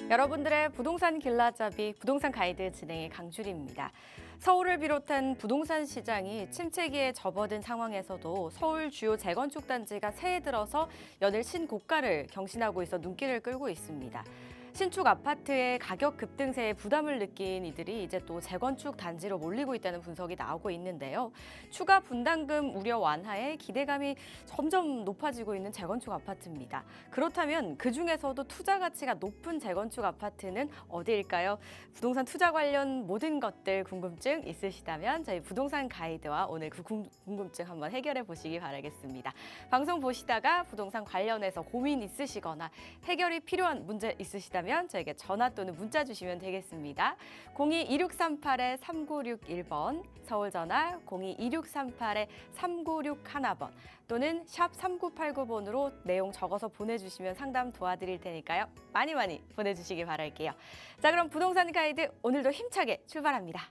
여러분들의 부동산 길라잡이 부동산 가이드 진행의 강주리입니다. 서울을 비롯한 부동산 시장이 침체기에 접어든 상황에서도 서울 주요 재건축 단지가 새해 들어서 연일 신고가를 경신하고 있어 눈길을 끌고 있습니다. 신축 아파트의 가격 급등세에 부담을 느낀 이들이 이제 또 재건축 단지로 몰리고 있다는 분석이 나오고 있는데요. 추가 분담금 우려 완화에 기대감이 점점 높아지고 있는 재건축 아파트입니다. 그렇다면 그중에서도 투자 가치가 높은 재건축 아파트는 어디일까요? 부동산 투자 관련 모든 것들 궁금증 있으시다면 저희 부동산 가이드와 오늘 그 궁금증 한번 해결해 보시기 바라겠습니다. 방송 보시다가 부동산 관련해서 고민 있으시거나 해결이 필요한 문제 있으시다면 저에게 전화 또는 문자 주시면 되겠습니다. 02-2638-3961번, 서울 전화 02-2638-3961번 또는 샵 3989번으로 내용 적어서 보내주시면 상담 도와드릴 테니까요. 많이 보내주시기 바랄게요. 자, 그럼 부동산 가이드 오늘도 힘차게 출발합니다.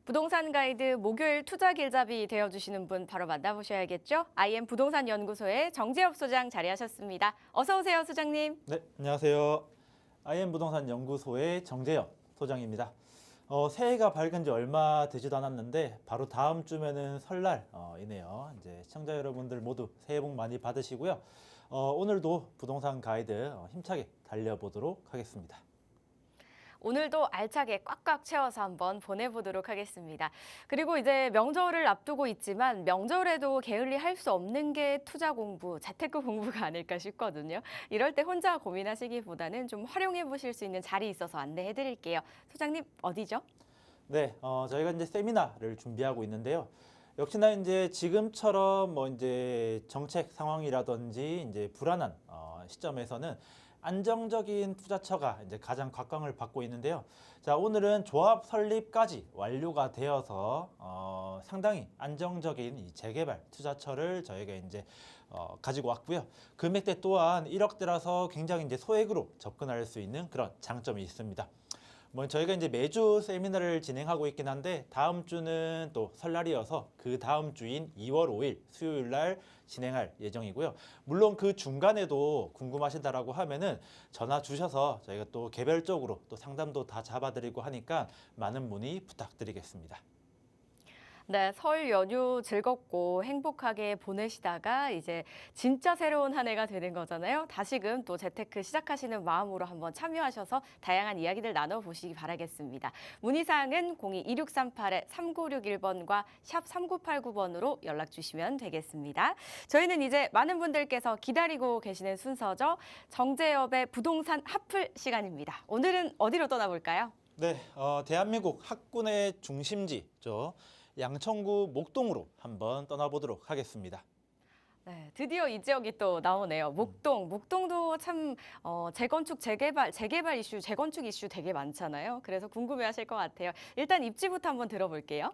부동산 가이드 목요일 투자 길잡이 되어주시는 분 바로 만나보셔야겠죠? IM 부동산 연구소의 정재엽 소장 자리하셨습니다. 어서 오세요, 소장님. 네, 안녕하세요. IM 부동산 연구소의 정재엽 소장입니다. 새해가 밝은 지 얼마 되지도 않았는데 바로 다음 주면은 설날이네요. 이제 시청자 여러분들 모두 새해 복 많이 받으시고요. 오늘도 부동산 가이드 힘차게 달려보도록 하겠습니다. 오늘도 알차게 꽉꽉 채워서 한번 보내보도록 하겠습니다. 그리고 이제 명절을 앞두고 있지만 명절에도 게을리할 수 없는 게 투자 공부, 재테크 공부가 아닐까 싶거든요. 이럴 때 혼자 고민하시기보다는 좀 활용해 보실 수 있는 자리 있어서 안내해 드릴게요. 소장님, 어디죠? 네, 저희가 이제 세미나를 준비하고 있는데요. 역시나 이제 지금처럼 이제 정책 상황이라든지 이제 불안한 시점에서는 안정적인 투자처가 이제 가장 각광을 받고 있는데요. 자, 오늘은 조합 설립까지 완료가 되어서 상당히 안정적인 이 재개발 투자처를 저희가 이제 가지고 왔고요. 금액대 또한 1억대라서 굉장히 이제 소액으로 접근할 수 있는 그런 장점이 있습니다. 저희가 이제 매주 세미나를 진행하고 있긴 한데 다음 주는 또 설날이어서 그 다음 주인 2월 5일 수요일 날 진행할 예정이고요. 물론 그 중간에도 궁금하시다라고 하면은 전화 주셔서 저희가 또 개별적으로 또 상담도 다 잡아드리고 하니까 많은 문의 부탁드리겠습니다. 네, 설 연휴 즐겁고 행복하게 보내시다가 이제 진짜 새로운 한 해가 되는 거잖아요. 다시금 또 재테크 시작하시는 마음으로 한번 참여하셔서 다양한 이야기들 나눠보시기 바라겠습니다. 문의사항은 02-2638-3961번과 샵 3989번으로 연락 주시면 되겠습니다. 저희는 이제 많은 분들께서 기다리고 계시는 순서죠. 정재엽의 부동산 핫플 시간입니다. 오늘은 어디로 떠나볼까요? 네, 대한민국 학군의 중심지죠. 양천구 목동으로 한번 떠나보도록 하겠습니다. 네, 드디어 이 지역이 또 나오네요. 목동도 참 재건축, 재개발 이슈, 재건축 이슈 되게 많잖아요. 그래서 궁금해하실 것 같아요. 일단 입지부터 한번 들어볼게요.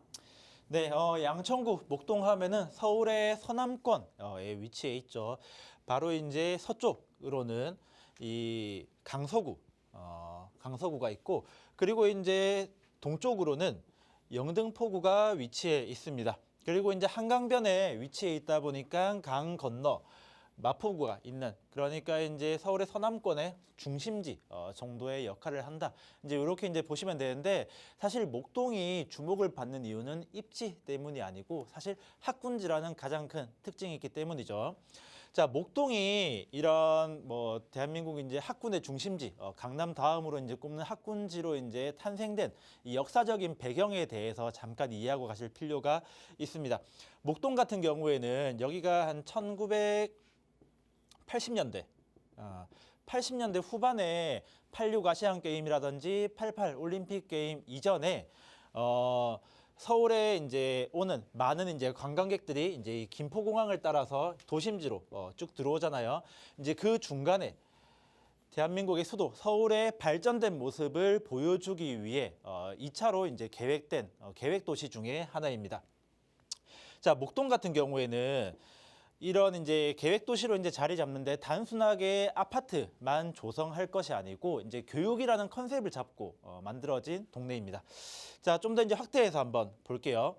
네, 양천구 목동 하면은 서울의 서남권에 위치해 있죠. 바로 이제 서쪽으로는 이 강서구가 있고, 그리고 이제 동쪽으로는 영등포구가 위치해 있습니다. 그리고 이제 한강변에 위치해 있다 보니까 강 건너 마포구가 있는, 그러니까 이제 서울의 서남권의 중심지 정도의 역할을 한다. 이제 이렇게 이제 보시면 되는데, 사실 목동이 주목을 받는 이유는 입지 때문이 아니고 사실 학군지라는 가장 큰 특징이 있기 때문이죠. 자, 목동이 이런 대한민국 이제 학군의 중심지, 강남 다음으로 이제 꼽는 학군지로 이제 탄생된 이 역사적인 배경에 대해서 잠깐 이해하고 가실 필요가 있습니다. 목동 같은 경우에는 여기가 한 1980년대, 80년대 후반에 86 아시안 게임이라든지 88 올림픽 게임 이전에 서울에 이제 오는 많은 이제 관광객들이 이제 이 김포공항을 따라서 도심지로 쭉 들어오잖아요. 이제 그 중간에 대한민국의 수도 서울의 발전된 모습을 보여주기 위해 2차로 이제 계획된 계획 도시 중에 하나입니다. 자, 목동 같은 경우에는 이런 이제 계획 도시로 이제 자리 잡는데 단순하게 아파트만 조성할 것이 아니고 이제 교육이라는 컨셉을 잡고 만들어진 동네입니다. 자, 좀 더 이제 확대해서 한번 볼게요.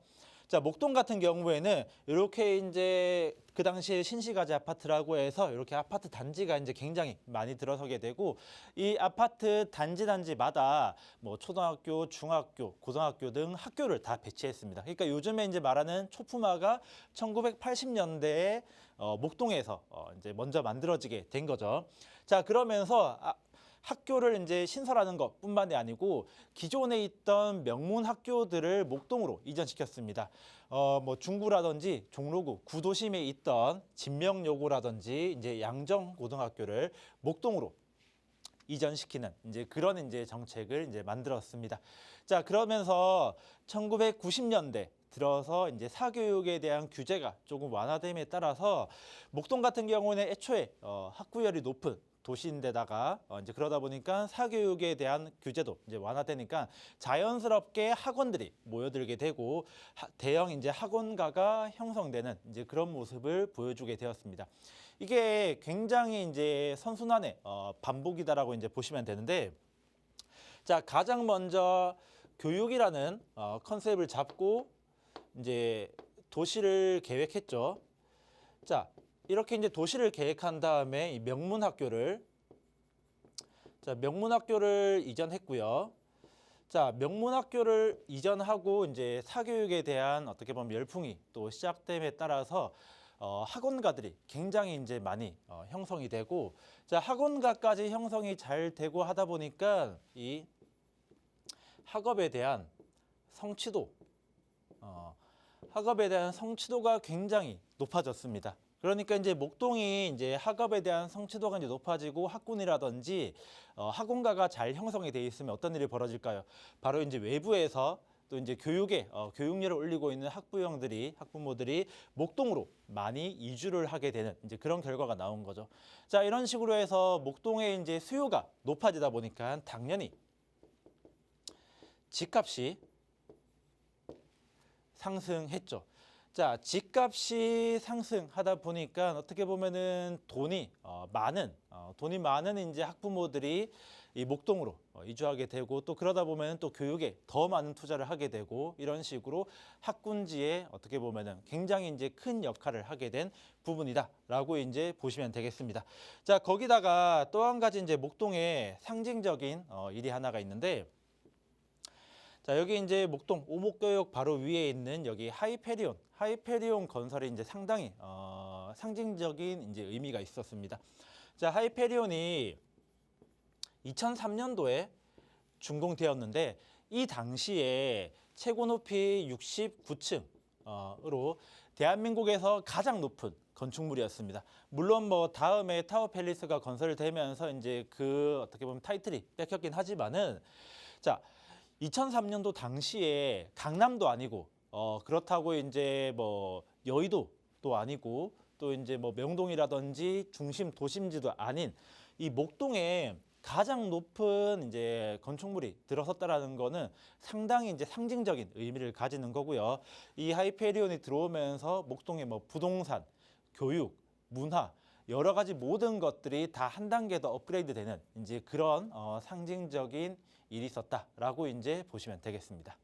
자, 목동 같은 경우에는 이렇게 이제 그 당시에 신시가지 아파트라고 해서 이렇게 아파트 단지가 이제 굉장히 많이 들어서게 되고 이 아파트 단지마다 뭐 초등학교, 중학교, 고등학교 등 학교를 다 배치했습니다. 그러니까 요즘에 이제 말하는 초품화가 1980년대에 목동에서 이제 먼저 만들어지게 된 거죠. 자, 그러면서 학교를 이제 신설하는 것뿐만이 아니고 기존에 있던 명문 학교들을 목동으로 이전시켰습니다. 뭐 중구라든지 종로구, 구도심에 있던 진명여고라든지 이제 양정고등학교를 목동으로 이전시키는 이제 그런 이제 정책을 이제 만들었습니다. 자, 그러면서 1990년대 들어서 이제 사교육에 대한 규제가 조금 완화됨에 따라서 목동 같은 경우는 애초에 학구열이 높은 도시인데다가 이제 그러다 보니까 사교육에 대한 규제도 이제 완화되니까 자연스럽게 학원들이 모여들게 되고 대형 이제 학원가가 형성되는 이제 그런 모습을 보여주게 되었습니다. 이게 굉장히 이제 선순환의 반복이다라고 이제 보시면 되는데, 자, 가장 먼저 교육이라는 컨셉을 잡고 이제 도시를 계획했죠. 자, 이렇게 이제 도시를 계획한 다음에 이 명문학교를 이전했고요. 자, 명문학교를 이전하고 이제 사교육에 대한 어떻게 보면 열풍이 또 시작됨에 따라서 학원가들이 굉장히 이제 많이 형성이 되고, 자, 학원가까지 형성이 잘 되고 하다 보니까 이 학업에 대한 성취도가 굉장히 높아졌습니다. 그러니까 이제 목동이 이제 학업에 대한 성취도가 이제 높아지고 학군이라든지 학원가가 잘 형성이 돼 있으면 어떤 일이 벌어질까요? 바로 이제 외부에서 또 이제 교육에 교육열을 올리고 있는 학부모들이 목동으로 많이 이주를 하게 되는 이제 그런 결과가 나온 거죠. 자, 이런 식으로 해서 목동의 이제 수요가 높아지다 보니까 당연히 집값이 상승했죠. 자, 집값이 상승하다 보니까 어떻게 보면은 돈이 많은 이제 학부모들이 이 목동으로 이주하게 되고, 또 그러다 보면 또 교육에 더 많은 투자를 하게 되고, 이런 식으로 학군지에 어떻게 보면은 굉장히 이제 큰 역할을 하게 된 부분이다라고 이제 보시면 되겠습니다. 자, 거기다가 또 한 가지 이제 목동의 상징적인 일이 하나가 있는데, 자, 여기 이제 목동 오목교역 바로 위에 있는 여기 하이페리온 건설이 이제 상당히 상징적인 이제 의미가 있었습니다. 자, 하이페리온이 2003년도에 준공되었는데 이 당시에 최고 높이 69층으로 대한민국에서 가장 높은 건축물이었습니다. 물론 뭐 다음에 타워 팰리스가 건설되면서 이제 그 어떻게 보면 타이틀이 뺏겼긴 하지만은, 자, 2003년도 당시에 강남도 아니고 그렇다고 이제 뭐 여의도도 아니고 또 이제 뭐 명동이라든지 중심 도심지도 아닌 이 목동에 가장 높은 이제 건축물이 들어섰다라는 거는 상당히 이제 상징적인 의미를 가지는 거고요. 이 하이페리온이 들어오면서 목동의 뭐 부동산, 교육, 문화 여러 가지 모든 것들이 다 한 단계 더 업그레이드되는 이제 그런 상징적인 일이 있었다라고 이제 보시면 되겠습니다.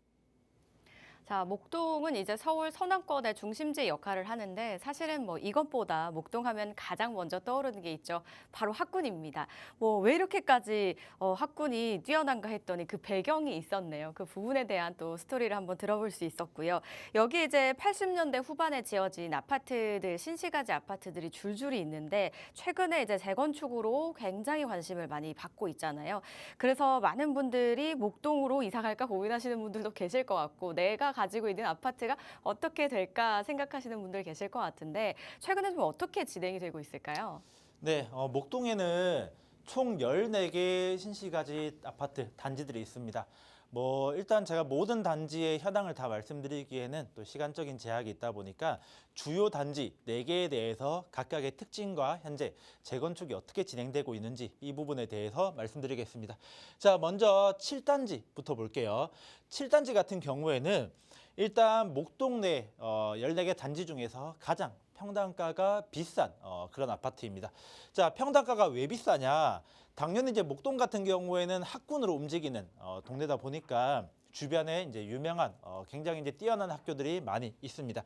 자, 목동은 이제 서울 서남권의 중심지 역할을 하는데 사실은 뭐 이것보다 목동하면 가장 먼저 떠오르는 게 있죠. 바로 학군입니다. 뭐 왜 이렇게까지 학군이 뛰어난가 했더니 그 배경이 있었네요. 그 부분에 대한 또 스토리를 한번 들어볼 수 있었고요. 여기 이제 80년대 후반에 지어진 아파트들, 신시가지 아파트들이 줄줄이 있는데 최근에 이제 재건축으로 굉장히 관심을 많이 받고 있잖아요. 그래서 많은 분들이 목동으로 이사 갈까 고민하시는 분들도 계실 것 같고, 내가 가지고 있는 아파트가 어떻게 될까 생각하시는 분들 계실 것 같은데 최근에 좀 어떻게 진행이 되고 있을까요? 네, 목동에는 총 14개 신시가지 아파트 단지들이 있습니다. 뭐 일단 제가 모든 단지의 현황을 다 말씀드리기에는 또 시간적인 제약이 있다 보니까 주요 단지 4개에 대해서 각각의 특징과 현재 재건축이 어떻게 진행되고 있는지 이 부분에 대해서 말씀드리겠습니다. 자, 먼저 7단지부터 볼게요. 7단지 같은 경우에는 일단 목동 내 14개 단지 중에서 가장 평당가가 비싼 그런 아파트입니다. 자, 평당가가 왜 비싸냐? 당연히 이제 목동 같은 경우에는 학군으로 움직이는 동네다 보니까 주변에 이제 유명한 굉장히 이제 뛰어난 학교들이 많이 있습니다.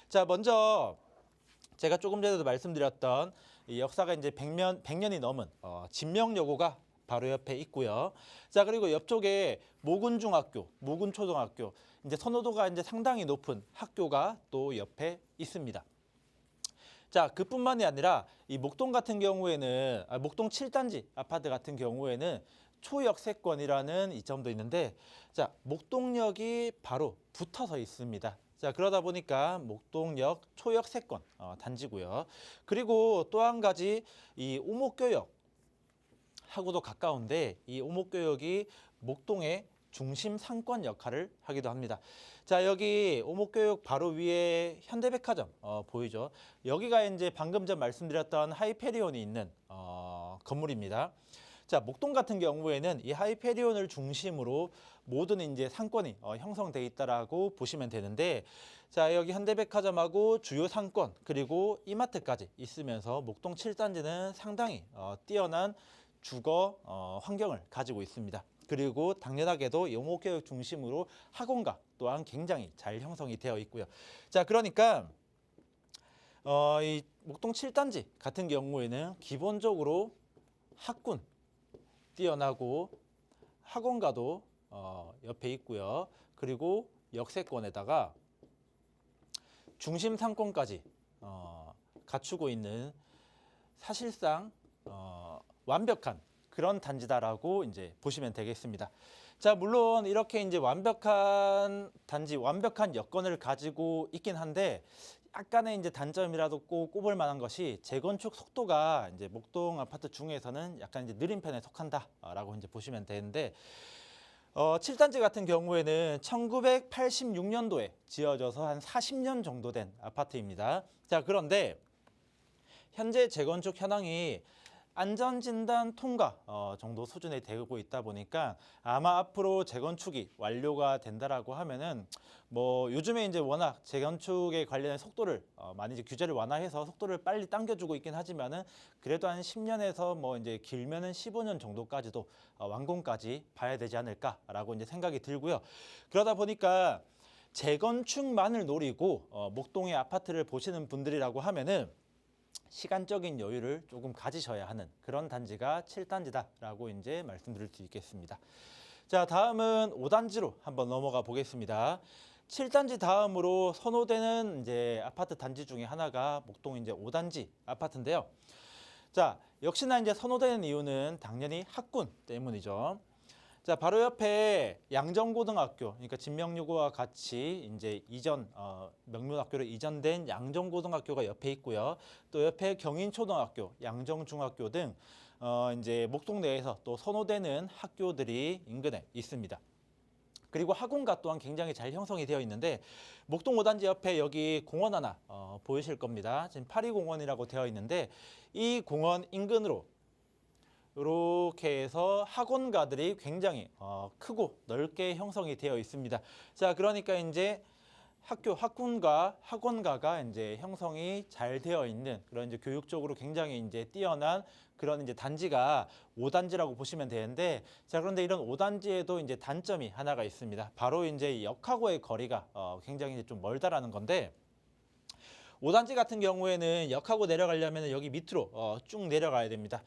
자, 먼저 제가 조금 전에도 말씀드렸던 이 역사가 이제 100년이 넘은 진명여고가 바로 옆에 있고요. 자, 그리고 옆쪽에 모군중학교, 모군초등학교, 이제 선호도가 이제 상당히 높은 학교가 또 옆에 있습니다. 자, 그뿐만이 아니라 이 목동 같은 경우에는 목동 7단지 아파트 같은 경우에는 초역세권이라는 이점도 있는데, 자, 목동역이 바로 붙어서 있습니다. 자, 그러다 보니까 목동역 초역세권 단지고요. 그리고 또 한 가지 이 오목교역 하고도 가까운데 이 오목교역이 목동의 중심 상권 역할을 하기도 합니다. 자, 여기 오목교역 바로 위에 현대백화점 보이죠? 여기가 이제 방금 전 말씀드렸던 하이페리온이 있는 건물입니다. 자, 목동 같은 경우에는 이 하이페리온을 중심으로 모든 이제 상권이 형성돼 있다라고 보시면 되는데, 자, 여기 현대백화점하고 주요 상권 그리고 이마트까지 있으면서 목동 7단지는 상당히 뛰어난 주거 환경을 가지고 있습니다. 그리고 당연하게도 영어교육 중심으로 학원가 또한 굉장히 잘 형성이 되어 있고요. 자, 그러니까 이 목동 7단지 같은 경우에는 기본적으로 학군 뛰어나고 학원가도 옆에 있고요. 그리고 역세권에다가 중심 상권까지 갖추고 있는 사실상 완벽한 그런 단지다라고 이제 보시면 되겠습니다. 자, 물론 이렇게 이제 완벽한 단지, 완벽한 여건을 가지고 있긴 한데 약간의 이제 단점이라도 꼭 꼽을 만한 것이 재건축 속도가 이제 목동 아파트 중에서는 약간 이제 느린 편에 속한다라고 이제 보시면 되는데, 7단지 같은 경우에는 1986년도에 지어져서 한 40년 정도 된 아파트입니다. 자, 그런데 현재 재건축 현황이 안전진단 통과 정도 수준에 되고 있다 보니까 아마 앞으로 재건축이 완료가 된다라고 하면은 뭐 요즘에 이제 워낙 재건축에 관련된 속도를 많이 이제 규제를 완화해서 속도를 빨리 당겨주고 있긴 하지만은 그래도 한 10년에서 뭐 이제 길면은 15년 정도까지도 완공까지 봐야 되지 않을까라고 이제 생각이 들고요. 그러다 보니까 재건축만을 노리고 목동의 아파트를 보시는 분들이라고 하면은 시간적인 여유를 조금 가지셔야 하는 그런 단지가 7단지다라고 이제 말씀드릴 수 있겠습니다. 자, 다음은 5단지로 한번 넘어가 보겠습니다. 7단지 다음으로 선호되는 이제 아파트 단지 중에 하나가 목동 이제 5단지 아파트인데요. 자, 역시나 이제 선호되는 이유는 당연히 학군 때문이죠. 자, 바로 옆에 양정고등학교, 그러니까 진명여고와 같이 이제 명문학교로 이전된 양정고등학교가 옆에 있고요. 또 옆에 경인초등학교, 양정중학교 등 이제 목동 내에서 또 선호되는 학교들이 인근에 있습니다. 그리고 학원가 또한 굉장히 잘 형성이 되어 있는데, 목동 5단지 옆에 여기 공원 하나 보이실 겁니다. 지금 파리공원이라고 되어 있는데 이 공원 인근으로 이렇게 해서 학원가들이 굉장히 크고 넓게 형성이 되어 있습니다. 자, 그러니까 이제 학군과 학원가가 이제 형성이 잘 되어 있는 그런 이제 교육적으로 굉장히 이제 뛰어난 그런 이제 단지가 5단지라고 보시면 되는데, 자, 그런데 이런 5단지에도 이제 단점이 하나가 있습니다. 바로 이제 역하고의 거리가 굉장히 이제 좀 멀다라는 건데, 5단지 같은 경우에는 역하고 내려가려면 여기 밑으로 쭉 내려가야 됩니다.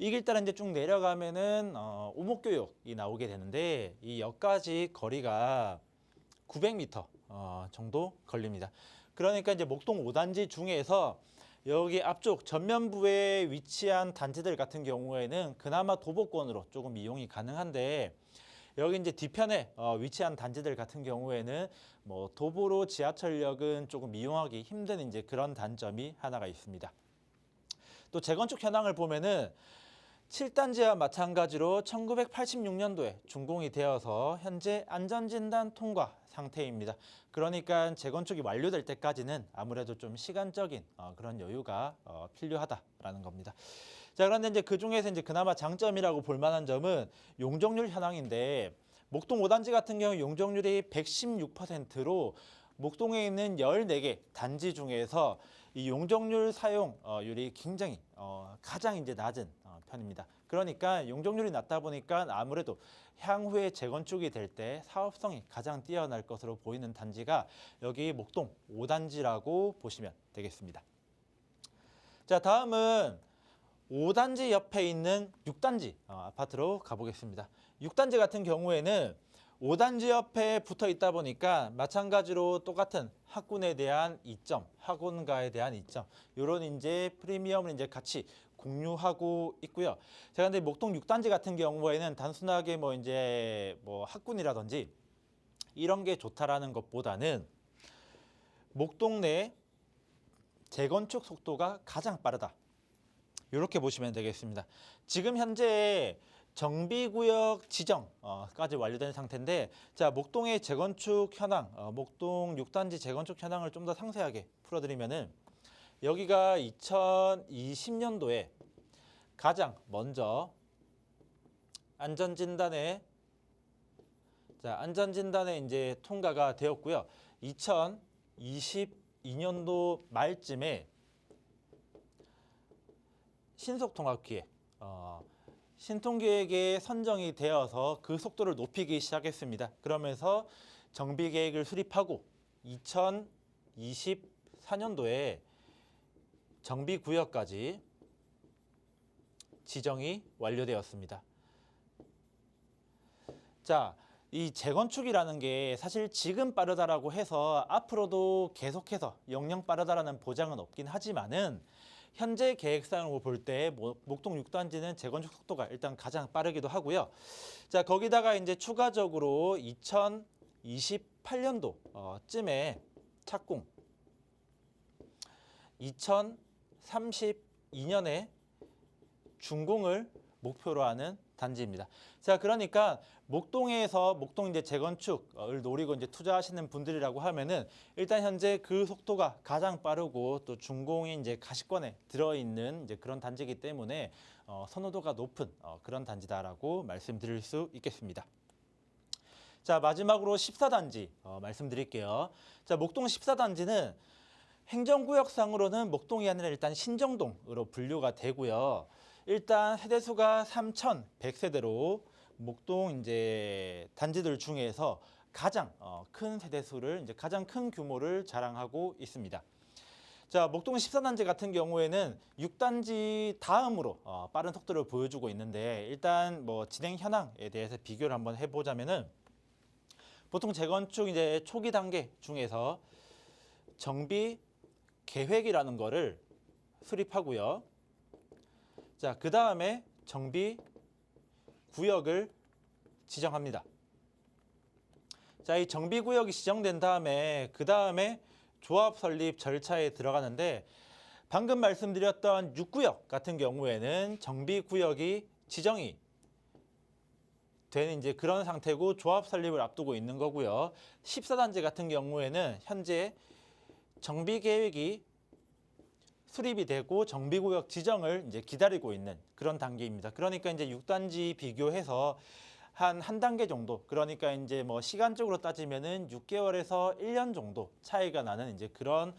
이 길 따라 이제 쭉 내려가면은 오목교역이 나오게 되는데 이 역까지 거리가 900m 정도 걸립니다. 그러니까 이제 목동 5단지 중에서 여기 앞쪽 전면부에 위치한 단지들 같은 경우에는 그나마 도보권으로 조금 이용이 가능한데, 여기 이제 뒤편에 위치한 단지들 같은 경우에는 뭐 도보로 지하철역은 조금 이용하기 힘든 이제 그런 단점이 하나가 있습니다. 또 재건축 현황을 보면은 7단지와 마찬가지로 1986년도에 준공이 되어서 현재 안전진단 통과 상태입니다. 그러니까 재건축이 완료될 때까지는 아무래도 좀 시간적인 그런 여유가 필요하다라는 겁니다. 자, 그런데 이제 그 중에서 이제 그나마 장점이라고 볼 만한 점은 용적률 현황인데, 목동 5단지 같은 경우 용적률이 116%로 목동에 있는 14개 단지 중에서 이 용적률 사용률이 굉장히 가장 이제 낮은 편입니다. 그러니까 용적률이 낮다 보니까 아무래도 향후에 재건축이 될 때 사업성이 가장 뛰어날 것으로 보이는 단지가 여기 목동 5단지라고 보시면 되겠습니다. 자, 다음은 5단지 옆에 있는 6단지 아파트로 가보겠습니다. 6단지 같은 경우에는 5단지 옆에 붙어 있다 보니까 마찬가지로 똑같은 학군에 대한 이점, 학원가에 대한 이점, 이런 이제 프리미엄을 이제 같이 공유하고 있고요. 제가 근데 목동 6단지 같은 경우에는 단순하게 뭐 이제 뭐 학군이라든지 이런 게 좋다라는 것보다는 목동 내 재건축 속도가 가장 빠르다. 이렇게 보시면 되겠습니다. 지금 현재 정비구역 지정까지 완료된 상태인데, 자, 목동의 재건축 현황, 목동 6단지 재건축 현황을 좀 더 상세하게 풀어드리면은, 여기가 2020년도에 가장 먼저 안전진단에 이제 통과가 되었고요. 2022년도 말쯤에 신속통합기획, 신통계획에 선정이 되어서 그 속도를 높이기 시작했습니다. 그러면서 정비계획을 수립하고 2024년도에 정비구역까지 지정이 완료되었습니다. 자, 이 재건축이라는 게 사실 지금 빠르다라고 해서 앞으로도 계속해서 영영 빠르다라는 보장은 없긴 하지만은 현재 계획상으로 볼 때 목동 6단지는 재건축 속도가 일단 가장 빠르기도 하고요. 자, 거기다가 이제 추가적으로 2028년도쯤에 착공, 2032년에 준공을 목표로 하는 단지입니다. 자, 그러니까 목동에서 목동 이제 재건축을 노리고 이제 투자하시는 분들이라고 하면은 일단 현재 그 속도가 가장 빠르고 또 준공이 이제 가시권에 들어있는 이제 그런 단지이기 때문에 선호도가 높은 그런 단지다라고 말씀드릴 수 있겠습니다. 자, 마지막으로 14단지 말씀드릴게요. 자, 목동 14단지는 행정구역상으로는 목동이 아니라 일단 신정동으로 분류가 되고요. 일단 세대수가 3,100세대로 목동 이제 단지들 중에서 가장 큰 세대수를 이제 가장 큰 규모를 자랑하고 있습니다. 자, 목동 14단지 같은 경우에는 6단지 다음으로 빠른 속도를 보여주고 있는데, 일단 뭐 진행 현황에 대해서 비교를 한번 해보자면은 보통 재건축 이제 초기 단계 중에서 정비 계획이라는 거를 수립하고요. 자, 그 다음에 정비 구역을 지정합니다. 자, 이 정비 구역이 지정된 다음에 그 다음에 조합 설립 절차에 들어가는데, 방금 말씀드렸던 6구역 같은 경우에는 정비 구역이 지정이 된 이제 그런 상태고 조합 설립을 앞두고 있는 거고요. 14단지 같은 경우에는 현재 정비 계획이 수립이 되고 정비구역 지정을 이제 기다리고 있는 그런 단계입니다. 그러니까 이제 6단지 비교해서 한 단계 정도, 그러니까 이제 뭐 시간적으로 따지면은 6개월에서 1년 정도 차이가 나는 이제 그런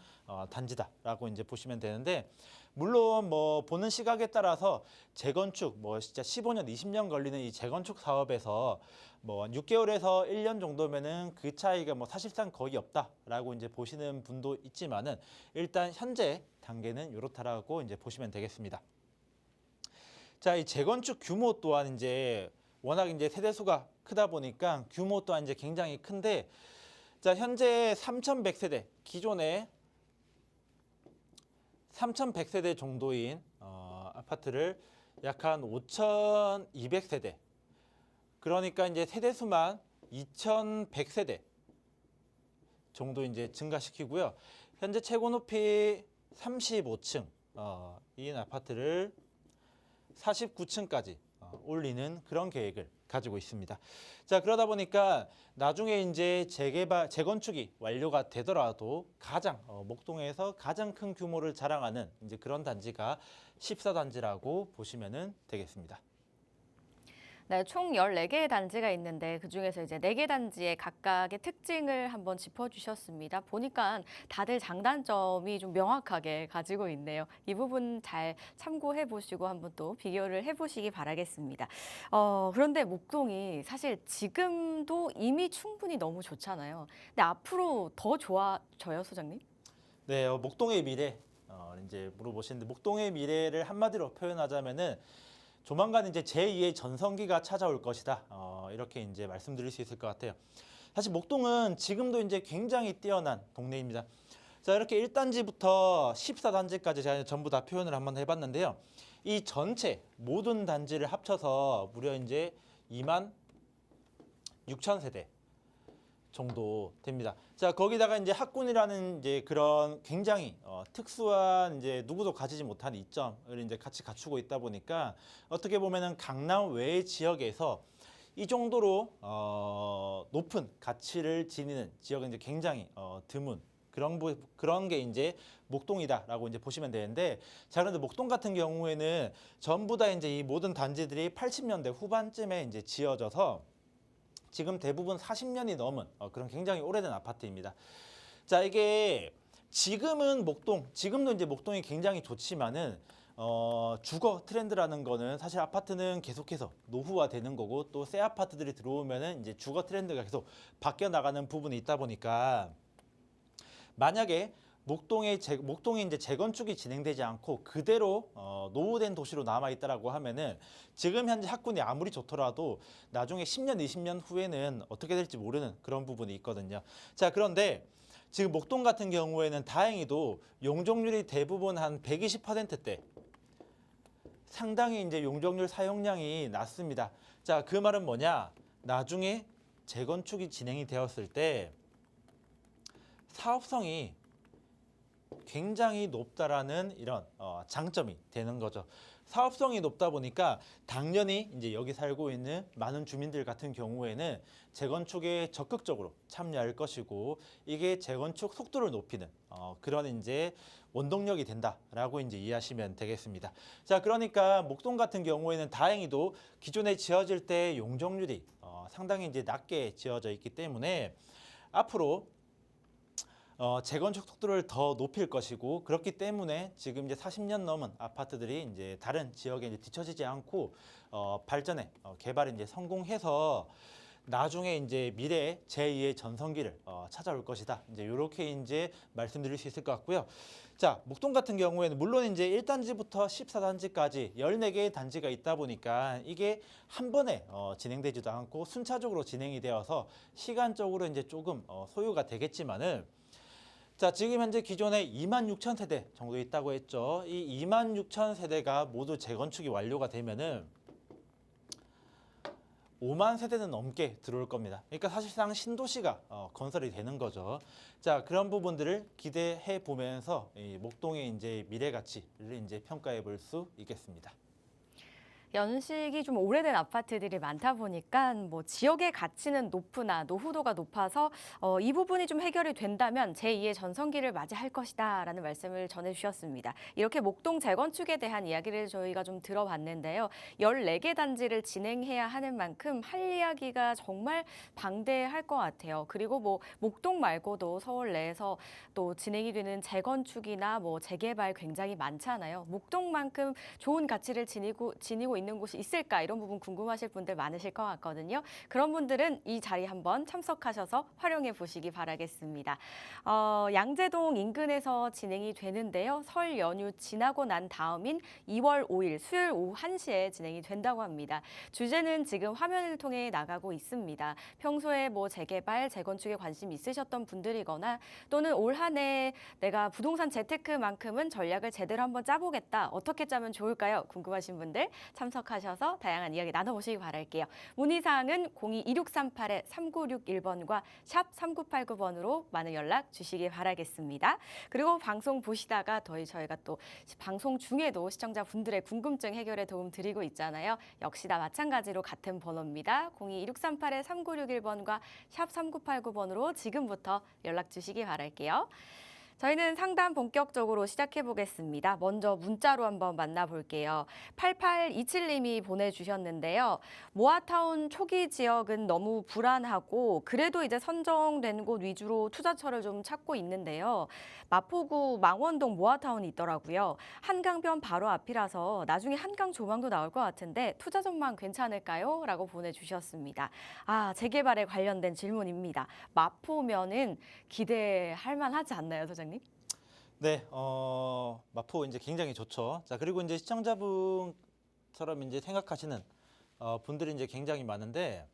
단지다라고 이제 보시면 되는데, 물론 뭐 보는 시각에 따라서 재건축 뭐 진짜 15년, 20년 걸리는 이 재건축 사업에서 뭐 6개월에서 1년 정도면은 그 차이가 뭐 사실상 거의 없다라고 이제 보시는 분도 있지만은, 일단 현재 단계는 이렇다라고 이제 보시면 되겠습니다. 자, 이 재건축 규모 또한 이제 워낙 이제 세대수가 크다 보니까 규모 또한 이제 굉장히 큰데, 자, 현재 3,100세대, 기존에 3,100세대 정도인 아파트를 약 한 5,200세대, 그러니까 이제 세대수만 2,100세대 정도 이제 증가시키고요. 현재 최고 높이 35층 인 아파트를 49층까지 올리는 그런 계획을 가지고 있습니다. 자, 그러다 보니까 나중에 이제 재건축이 완료가 되더라도 가장 목동에서 가장 큰 규모를 자랑하는 이제 그런 단지가 14단지라고 보시면 되겠습니다. 네, 총 14개의 단지가 있는데 그중에서 이제 4개 단지의 각각의 특징을 한번 짚어주셨습니다. 보니까 다들 장단점이 좀 명확하게 가지고 있네요. 이 부분 잘 참고해 보시고 한번 또 비교를 해 보시기 바라겠습니다. 그런데 목동이 사실 지금도 이미 충분히 너무 좋잖아요. 근데 앞으로 더 좋아져요, 소장님? 네, 목동의 미래 이제 물어보시는데 목동의 미래를 한마디로 표현하자면은 조만간 이제 제2의 전성기가 찾아올 것이다. 이렇게 이제 말씀드릴 수 있을 것 같아요. 사실 목동은 지금도 이제 굉장히 뛰어난 동네입니다. 자, 이렇게 1단지부터 14단지까지 제가 전부 다 표현을 한번 해봤는데요. 이 전체 모든 단지를 합쳐서 무려 이제 2만 6천 세대 정도 됩니다. 자, 거기다가 이제 학군이라는 이제 그런 굉장히 특수한 이제 누구도 가지지 못한 이점을 이제 같이 갖추고 있다 보니까 어떻게 보면은 강남 외의 지역에서 이 정도로 높은 가치를 지니는 지역은 이제 굉장히 드문 그런 게 이제 목동이다라고 이제 보시면 되는데, 자, 그런데 목동 같은 경우에는 전부 다 이제 이 모든 단지들이 80년대 후반쯤에 이제 지어져서 지금 대부분 40년이 넘은 그런 굉장히 오래된 아파트입니다. 자, 이게 지금도 이제 목동이 굉장히 좋지만은 주거 트렌드라는 거는 사실 아파트는 계속해서 노후화되는 거고 또 새 아파트들이 들어오면은 이제 주거 트렌드가 계속 바뀌어 나가는 부분이 있다 보니까 만약에 목동이 이제 재건축이 진행되지 않고 그대로 노후된 도시로 남아 있다라고 하면은 지금 현재 학군이 아무리 좋더라도 나중에 10년, 20년 후에는 어떻게 될지 모르는 그런 부분이 있거든요. 자, 그런데 지금 목동 같은 경우에는 다행히도 용적률이 대부분 한 120%대 상당히 이제 용적률 사용량이 낮습니다. 자, 그 말은 뭐냐? 나중에 재건축이 진행이 되었을 때 사업성이 굉장히 높다라는 이런 장점이 되는 거죠. 사업성이 높다 보니까 당연히 이제 여기 살고 있는 많은 주민들 같은 경우에는 재건축에 적극적으로 참여할 것이고 이게 재건축 속도를 높이는 그런 이제 원동력이 된다라고 이제 이해하시면 되겠습니다. 자, 그러니까 목동 같은 경우에는 다행히도 기존에 지어질 때 용적률이 상당히 이제 낮게 지어져 있기 때문에 앞으로 재건축 속도를 더 높일 것이고, 그렇기 때문에 지금 이제 40년 넘은 아파트들이 이제 다른 지역에 이제 뒤처지지 않고 발전에 개발에 이제 성공해서 나중에 이제 미래의 제2의 전성기를 찾아올 것이다. 이제 이렇게 이제 말씀드릴 수 있을 것 같고요. 자, 목동 같은 경우에는 물론 이제 1단지부터 14단지까지 14개의 단지가 있다 보니까 이게 한 번에 진행되지도 않고 순차적으로 진행이 되어서 시간적으로 이제 조금 소요가 되겠지만은, 자, 지금 현재 기존에 2만 6천 세대 정도 있다고 했죠. 이 2만 6천 세대가 모두 재건축이 완료가 되면은 5만 세대는 넘게 들어올 겁니다. 그러니까 사실상 신도시가 건설이 되는 거죠. 자, 그런 부분들을 기대해 보면서 이 목동의 이제 미래 가치를 이제 평가해 볼 수 있겠습니다. 연식이 좀 오래된 아파트들이 많다 보니까 뭐 지역의 가치는 높으나 노후도가 높아서 이 부분이 좀 해결이 된다면 제2의 전성기를 맞이할 것이다라는 말씀을 전해주셨습니다. 이렇게 목동 재건축에 대한 이야기를 저희가 좀 들어봤는데요. 14개 단지를 진행해야 하는 만큼 할 이야기가 정말 방대할 것 같아요. 그리고 뭐 목동 말고도 서울 내에서 또 진행이 되는 재건축이나 뭐 재개발 굉장히 많잖아요. 목동만큼 좋은 가치를 지니고 있는 곳이 있을까, 이런 부분 궁금하실 분들 많으실 것 같거든요. 그런 분들은 이 자리 한번 참석하셔서 활용해 보시기 바라겠습니다. 양재동 인근에서 진행이 되는데요. 설 연휴 지나고 난 다음인 2월 5일 수요일 오후 1시에 진행이 된다고 합니다. 주제는 지금 화면을 통해 나가고 있습니다. 평소에 뭐 재개발, 재건축에 관심 있으셨던 분들이거나 또는 올 한 해 내가 부동산 재테크만큼은 전략을 제대로 한번 짜보겠다, 어떻게 짜면 좋을까요? 궁금하신 분들 참석하셔서 다양한 이야기 나눠보시기 바랄게요. 문의사항은 02-2638-3961번과 샵 3989번으로 많은 연락 주시기 바라겠습니다. 그리고 방송 보시다가 저희가 또 방송 중에도 시청자분들의 궁금증 해결에 도움 드리고 있잖아요. 역시나 마찬가지로 같은 번호입니다. 02-2638-3961번과 샵 3989번으로 지금부터 연락 주시기 바랄게요. 저희는 상담 본격적으로 시작해 보겠습니다. 먼저 문자로 한번 만나볼게요. 8827님이 보내주셨는데요. 모아타운 초기 지역은 너무 불안하고 그래도 이제 선정된 곳 위주로 투자처를 좀 찾고 있는데요. 마포구 망원동 모아타운이 있더라고요. 한강변 바로 앞이라서 나중에 한강 조망도 나올 것 같은데 투자 전망 괜찮을까요? 라고 보내주셨습니다. 재개발에 관련된 질문입니다. 마포면은 기대할 만하지 않나요, 소장님? 네, 마포 이제 굉장히 좋죠. 자, 그리고 이제 시청자분처럼 이제 생각하시는 분들이 이제 굉장히 많은데,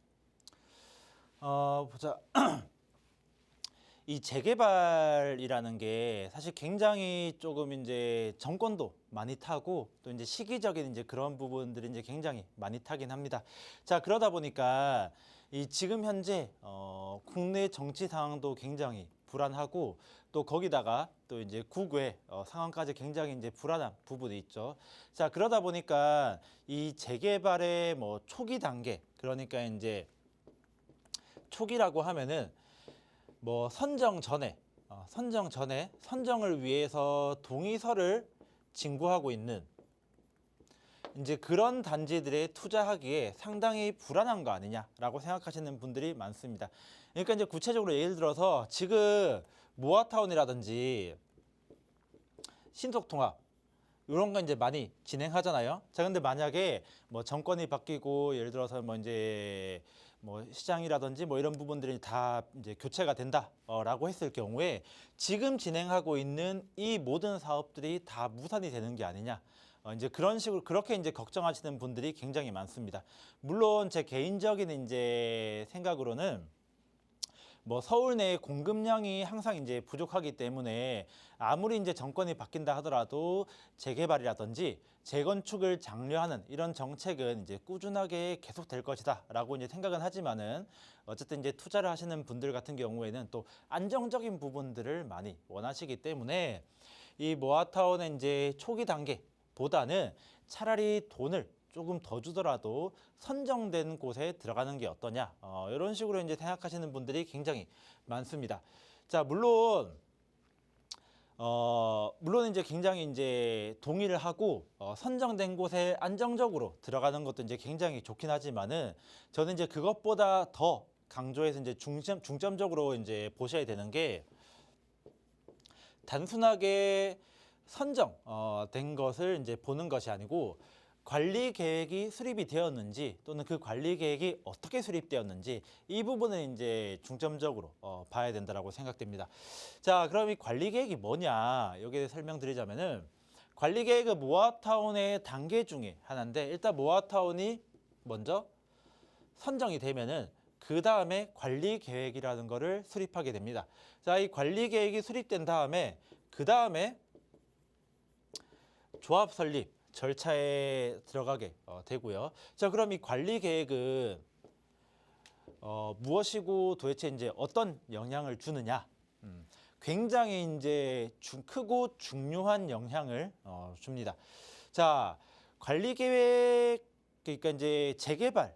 보자. 이 재개발이라는 게 사실 굉장히 조금 이제 정권도 많이 타고 또 이제 시기적인 이제 그런 부분들이 이제 굉장히 많이 타긴 합니다. 자, 그러다 보니까 이 지금 현재 국내 정치 상황도 굉장히 불안하고 또 거기다가 또 이제 국외 상황까지 굉장히 이제 불안한 부분이 있죠. 자, 그러다 보니까 이 재개발의 뭐 초기 단계, 그러니까 이제 초기라고 하면은 뭐 선정 전에 선정을 위해서 동의서를 진구하고 있는 이제 그런 단지들에 투자하기에 상당히 불안한 거 아니냐라고 생각하시는 분들이 많습니다. 그러니까 이제 구체적으로 예를 들어서 지금 모아타운이라든지 신속통합 이런 거 이제 많이 진행하잖아요. 자, 근데 만약에 뭐 정권이 바뀌고 예를 들어서 뭐 이제 뭐 시장이라든지 뭐 이런 부분들이 다 이제 교체가 된다라고 했을 경우에 지금 진행하고 있는 이 모든 사업들이 다 무산이 되는 게 아니냐. 이제 그런 식으로 그렇게 이제 걱정하시는 분들이 굉장히 많습니다. 물론 제 개인적인 이제 생각으로는 뭐 서울 내 공급량이 항상 이제 부족하기 때문에 아무리 이제 정권이 바뀐다 하더라도 재개발이라든지 재건축을 장려하는 이런 정책은 이제 꾸준하게 계속될 것이다라고 이제 생각은 하지만은 어쨌든 이제 투자를 하시는 분들 같은 경우에는 또 안정적인 부분들을 많이 원하시기 때문에 이 모아타운의 이제 초기 단계보다는 차라리 돈을 조금 더 주더라도 선정된 곳에 들어가는 게 어떠냐, 이런 식으로 이제 생각하시는 분들이 굉장히 많습니다. 자, 물론 이제 굉장히 이제 동의를 하고 선정된 곳에 안정적으로 들어가는 것도 이제 굉장히 좋긴 하지만은 저는 이제 그것보다 더 강조해서 이제 중점적으로 이제 보셔야 되는 게 단순하게 선정된 것을 이제 보는 것이 아니고 관리 계획이 수립이 되었는지 또는 그 관리 계획이 어떻게 수립되었는지 이 부분을 이제 중점적으로 봐야 된다라고 생각됩니다. 자, 그럼 이 관리 계획이 뭐냐? 여기에 설명드리자면은 관리 계획은 모아타운의 단계 중에 하나인데 일단 모아타운이 먼저 선정이 되면은 그 다음에 관리 계획이라는 거를 수립하게 됩니다. 자, 이 관리 계획이 수립된 다음에 그 다음에 조합 설립 절차에 들어가게 되고요. 자, 그럼 이 관리 계획은 무엇이고 도대체 이제 어떤 영향을 주느냐? 굉장히 이제 크고 중요한 영향을 줍니다. 자, 관리 계획 그러니까 이제 재개발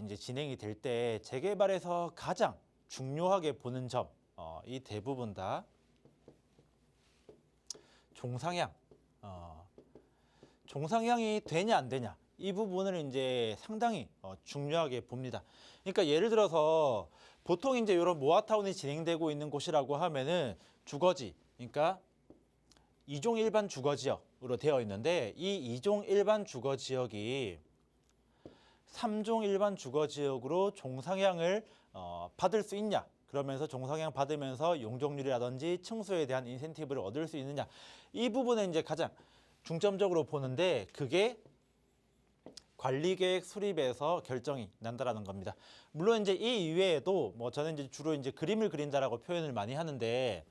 이제 진행이 될 때 재개발에서 가장 중요하게 보는 점, 이 대부분 다 종상향. 종상향이 되냐 안 되냐 이 부분을 이제 상당히 중요하게 봅니다. 그러니까 예를 들어서 보통 이제 이런 모아타운이 진행되고 있는 곳이라고 하면은 주거지, 그러니까 2종 일반 주거지역으로 되어 있는데 이 2종 일반 주거지역이 3종 일반 주거지역으로 종상향을 받을 수 있냐, 그러면서 종상향 받으면서 용적률이라든지 층수에 대한 인센티브를 얻을 수 있느냐, 이 부분에 이제 가장 중점적으로 보는데 그게 관리계획 수립에서 결정이 난다라는 겁니다. 물론 이제 이 이외에도 뭐 저는 이제 주로 이제 그림을 그린다라고 표현을 많이 하는데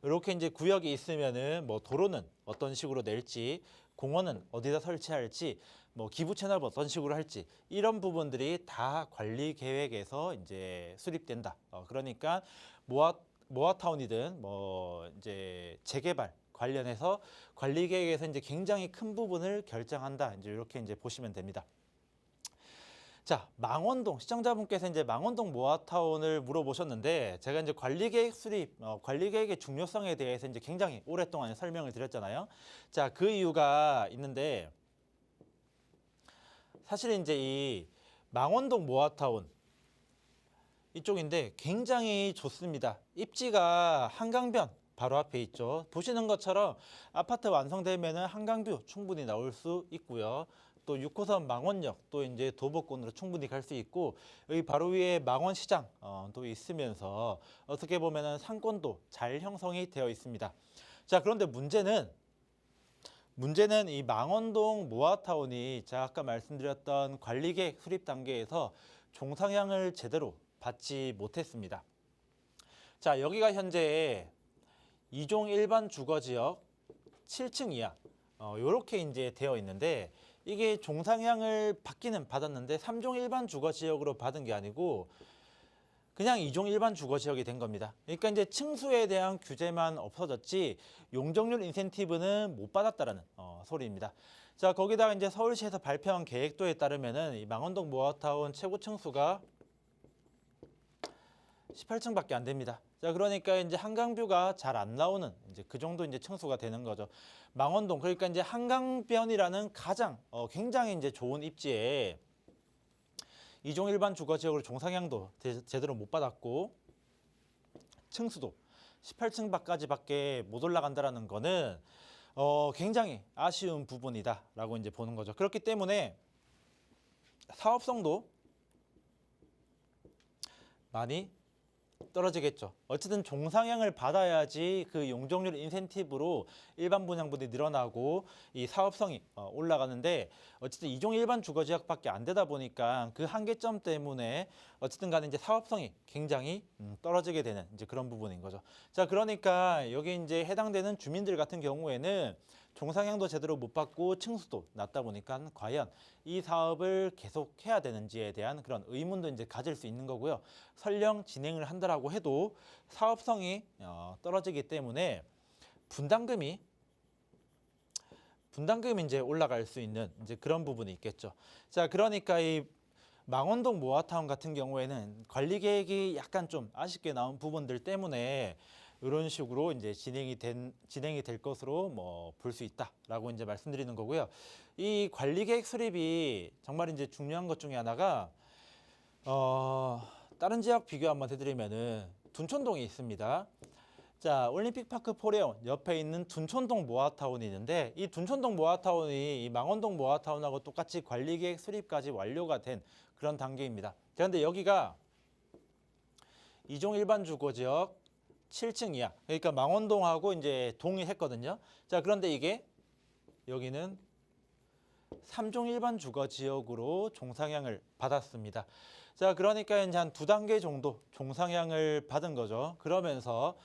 이렇게 이제 구역이 있으면은 뭐 도로는 어떤 식으로 낼지, 공원은 어디다 설치할지, 뭐 기부 채널은 어떤 식으로 할지 이런 부분들이 다 관리계획에서 이제 수립된다. 그러니까 모아타운이든 뭐 이제 재개발 관련해서 관리 계획에서 이제 굉장히 큰 부분을 결정한다. 이제 이렇게 이제 보시면 됩니다. 자, 망원동 시청자분께서 이제 망원동 모아타운을 물어보셨는데 제가 이제 관리계획 수립, 관리계획의 중요성에 대해서 이제 굉장히 오랫동안 설명을 드렸잖아요. 자, 그 이유가 있는데 사실 이제 이 망원동 모아타운 이쪽인데 굉장히 좋습니다. 입지가 한강변 바로 앞에 있죠. 보시는 것처럼 아파트 완성되면은 한강뷰 충분히 나올 수 있고요. 또 6호선 망원역 또 이제 도보권으로 충분히 갈 수 있고 여기 바로 위에 망원시장 또 있으면서 어떻게 보면은 상권도 잘 형성이 되어 있습니다. 자, 그런데 문제는 이 망원동 모아타운이 제가 아까 말씀드렸던 관리계획 수립 단계에서 종상향을 제대로 받지 못했습니다. 자, 여기가 현재 2종 일반 주거지역 7층 이하 이렇게 이제 되어 있는데 이게 종상향을 받기는 받았는데 3종 일반 주거지역으로 받은 게 아니고 그냥 2종 일반 주거지역이 된 겁니다. 그러니까 이제 층수에 대한 규제만 없어졌지 용적률 인센티브는 못 받았다라는 소리입니다. 자, 거기다가 이제 서울시에서 발표한 계획도에 따르면은 이 망원동 모아타운 최고 층수가 18층밖에 안 됩니다. 자, 그러니까 이제 한강뷰가 잘 안 나오는 이제 그 정도 이제 층수가 되는 거죠. 망원동 그러니까 이제 한강변이라는 가장 굉장히 이제 좋은 입지에 2종 일반 주거 지역으로 종상향도 제대로 못 받았고 층수도 18층까지밖에 못 올라간다라는 거는 굉장히 아쉬운 부분이다라고 이제 보는 거죠. 그렇기 때문에 사업성도 많이 떨어지겠죠. 어쨌든 종상향을 받아야지 그 용적률 인센티브로 일반 분양분이 늘어나고 이 사업성이 올라가는데 어쨌든 2종 일반 주거지역밖에 안 되다 보니까 그 한계점 때문에 어쨌든 간에 이제 사업성이 굉장히 떨어지게 되는 이제 그런 부분인 거죠. 자, 그러니까 여기 이제 해당되는 주민들 같은 경우에는 종상향도 제대로 못 받고 층수도 낮다 보니까 과연 이 사업을 계속 해야 되는지에 대한 그런 의문도 이제 가질 수 있는 거고요. 설령 진행을 한다라고 해도 사업성이 떨어지기 때문에 분담금이 이제 올라갈 수 있는 이제 그런 부분이 있겠죠. 자, 그러니까 이 망원동 모아타운 같은 경우에는 관리 계획이 약간 좀 아쉽게 나온 부분들 때문에 이런 식으로 이제 진행이 될 것으로 뭐 볼 수 있다라고 이제 말씀드리는 거고요. 이 관리 계획 수립이 정말 이제 중요한 것 중에 하나가 다른 지역 비교 한번 해드리면은 둔촌동이 있습니다. 자, 올림픽파크 포레온 옆에 있는 둔촌동 모아타운이 있는데 이 둔촌동 모아타운이 이 망원동 모아타운하고 똑같이 관리 계획 수립까지 완료가 된 그런 단계입니다. 그런데 여기가 2종 일반 주거지역 7층 이하. 그러니까 망원동하고 이제 동일했거든요. 자, 그런데 이게 여기는 3종 일반 주거 지역으로 종상향을 받았습니다. 자, 그러니까 이제 한 2단계 정도 종상향을 받은 거죠. 그러면서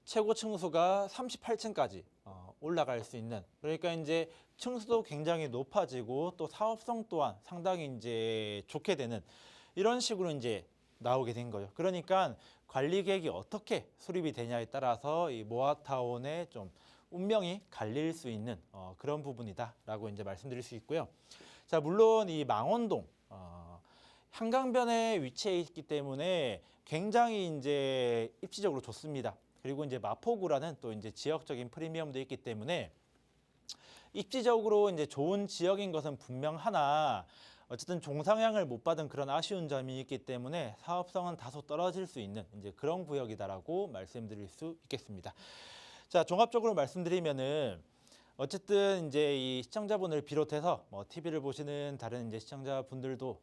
최고 층수가 38층까지 올라갈 수 있는, 그러니까 이제 층수도 굉장히 높아지고 또 사업성 또한 상당히 이제 좋게 되는 이런 식으로 이제 나오게 된 거죠. 그러니까 관리 계획이 어떻게 수립이 되냐에 따라서 이 모아타운의 좀 운명이 갈릴 수 있는 그런 부분이다라고 이제 말씀드릴 수 있고요. 자, 물론 이 망원동 한강변에 위치해 있기 때문에 굉장히 이제 입지적으로 좋습니다. 그리고 이제 마포구라는 또 이제 지역적인 프리미엄도 있기 때문에 입지적으로 이제 좋은 지역인 것은 분명하나 어쨌든 종상향을 못 받은 그런 아쉬운 점이 있기 때문에 사업성은 다소 떨어질 수 있는 이제 그런 구역이다라고 말씀드릴 수 있겠습니다. 자, 종합적으로 말씀드리면은 어쨌든 이제 이 시청자분을 비롯해서 TV를 보시는 다른 이제 시청자분들도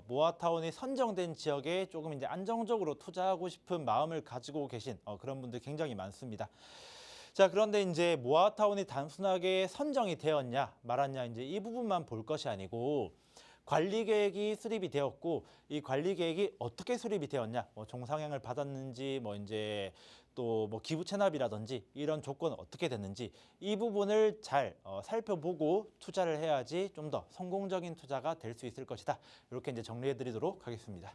모아타운이 선정된 지역에 조금 이제 안정적으로 투자하고 싶은 마음을 가지고 계신 그런 분들 굉장히 많습니다. 자, 그런데 이제 모아타운이 단순하게 선정이 되었냐 말았냐 이제 이 부분만 볼 것이 아니고 관리 계획이 수립이 되었고 이 관리 계획이 어떻게 수립이 되었냐, 종상향을 받았는지, 이제 또 기부 체납이라든지 이런 조건은 어떻게 됐는지 이 부분을 잘 살펴보고 투자를 해야지 좀 더 성공적인 투자가 될 수 있을 것이다. 이렇게 이제 정리해드리도록 하겠습니다.